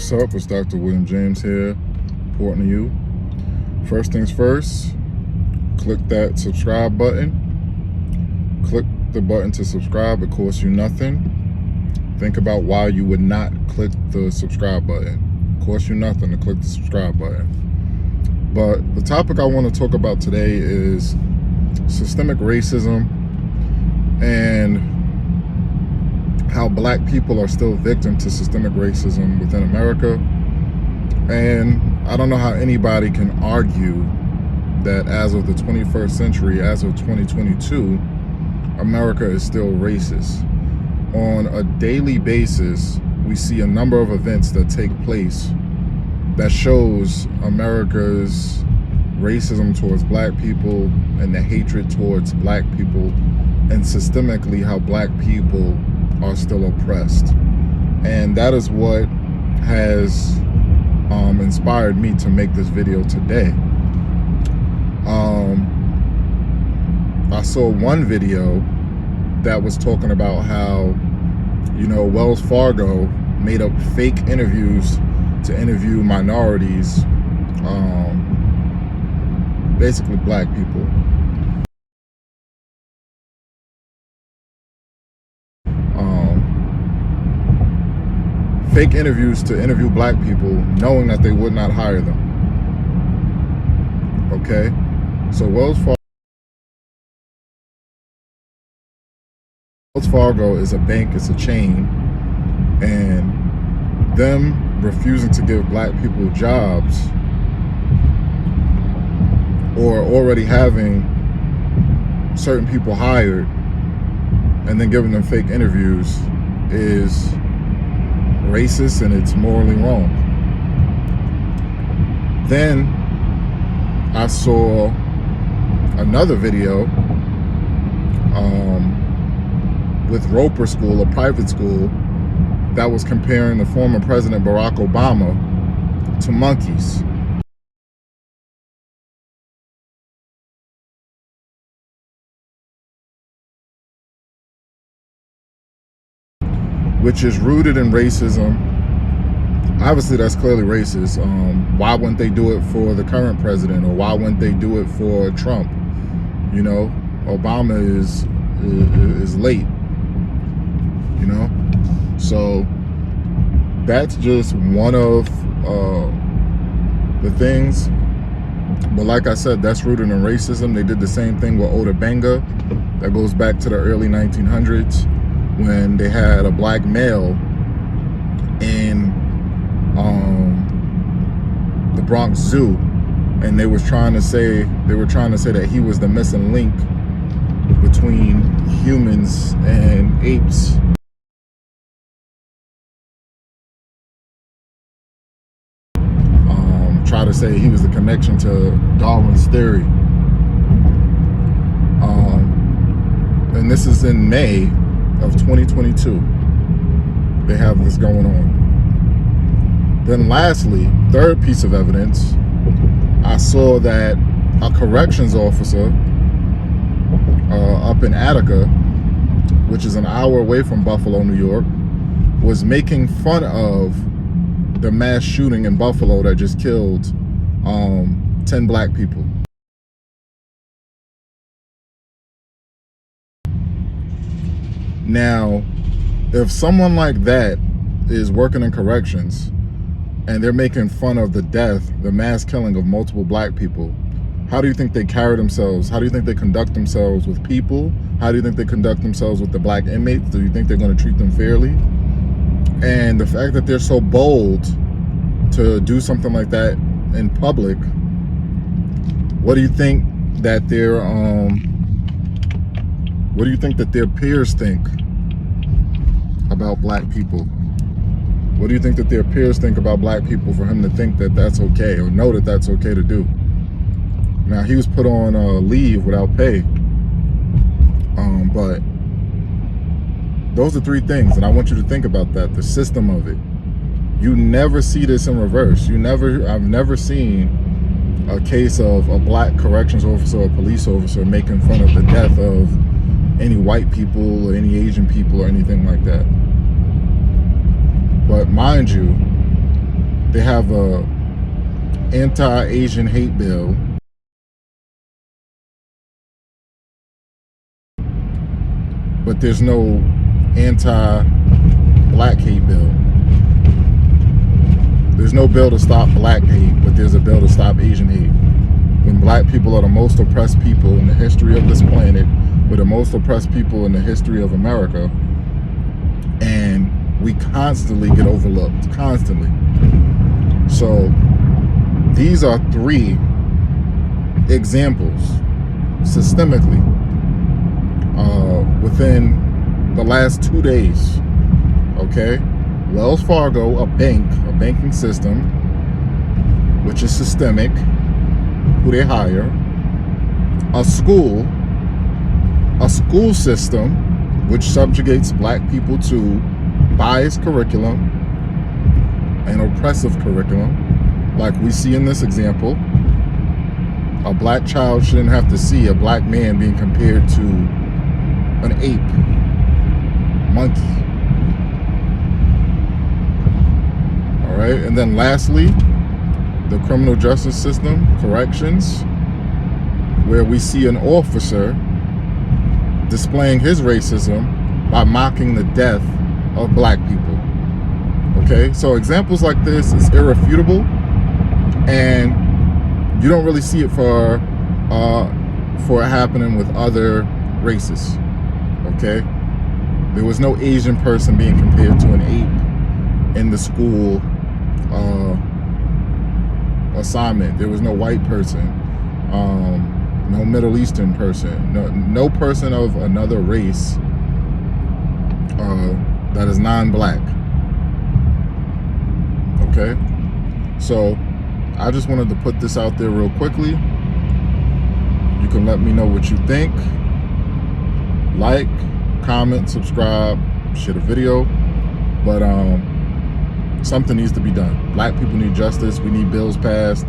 What's up? It's Dr. William James here, reporting to you. First things first, click that subscribe button. Click the button to subscribe. It costs you nothing. Think about why you would not click the subscribe button. It costs you nothing to click the subscribe button. But the topic I want to talk about today is systemic racism and how black people are still victim to systemic racism within America. And I don't know how anybody can argue that as of the 21st century, as of 2022, America is still racist. On a daily basis, we see a number of events that take place that shows America's racism towards black people and the hatred towards black people, and systemically how black people are still oppressed. And that is what has inspired me to make this video today. I saw one video that was talking about how, Wells Fargo made up fake interviews to interview minorities, basically black people. Fake interviews to interview black people, knowing that they would not hire them. Okay? So Wells Fargo is a bank, it's a chain, and them refusing to give black people jobs, or already having certain people hired and then giving them fake interviews, is racist and it's morally wrong. Then I saw another video with Roper School, a private school, that was comparing the former President Barack Obama to monkeys. Which is rooted in racism. Obviously, that's clearly racist. Why wouldn't they do it for the current president, or why wouldn't they do it for Trump? Obama is late. So that's just one of the things. But like I said, that's rooted in racism. They did the same thing with Ota Benga. That goes back to the early 1900s. When they had a black male in the Bronx Zoo, and they were trying to say that he was the missing link between humans and apes. Try to say he was the connection to Darwin's theory. And this is in May of 2022. They have this going on. Then lastly, third piece of evidence, I saw that a corrections officer up in Attica, which is an hour away from Buffalo, New York, was making fun of the mass shooting in Buffalo that just killed 10 black people. Now, if someone like that is working in corrections and they're making fun of the mass killing of multiple black people, how do you think they carry themselves? How do you think they conduct themselves with people? How do you think they conduct themselves with the black inmates? Do you think they're going to treat them fairly? And the fact that they're so bold to do something like that in public, what do you think that their peers think about black people? What do you think that their peers think about black people for him to think that that's okay, or know that that's okay to do? Now, he was put on leave without pay. But those are three things, and I want you to think about that, the system of it. You never see this in reverse. I've never seen a case of a black corrections officer or police officer making fun of the death of any white people or any Asian people or anything like that. But mind you, They have a anti-Asian hate bill. But there's no anti-black hate bill. There's no bill to stop black hate, but there's a bill to stop Asian hate. When black people are the most oppressed people in the history of this planet, we're the most oppressed people in the history of America, and we constantly get overlooked, constantly. So these are 3 examples systemically within the last 2 days. Okay, Wells Fargo, a banking system, which is systemic, who they hire. A school system, which subjugates black people to biased curriculum and oppressive curriculum, like we see in this example. A black child shouldn't have to see a black man being compared to an ape, monkey. All right, and then lastly, the criminal justice system, corrections, where we see an officer displaying his racism by mocking the death of black people. Okay, so examples like this is irrefutable, and you don't really see it for it happening with other races. Okay, there was no Asian person being compared to an ape in the school assignment. There was no white person, no Middle Eastern person, no person of another race that is non-black. Okay, so I just wanted to put this out there real quickly. You can let me know what you think. Like, comment, subscribe, share the video. But something needs to be done. Black people need justice. We need bills passed.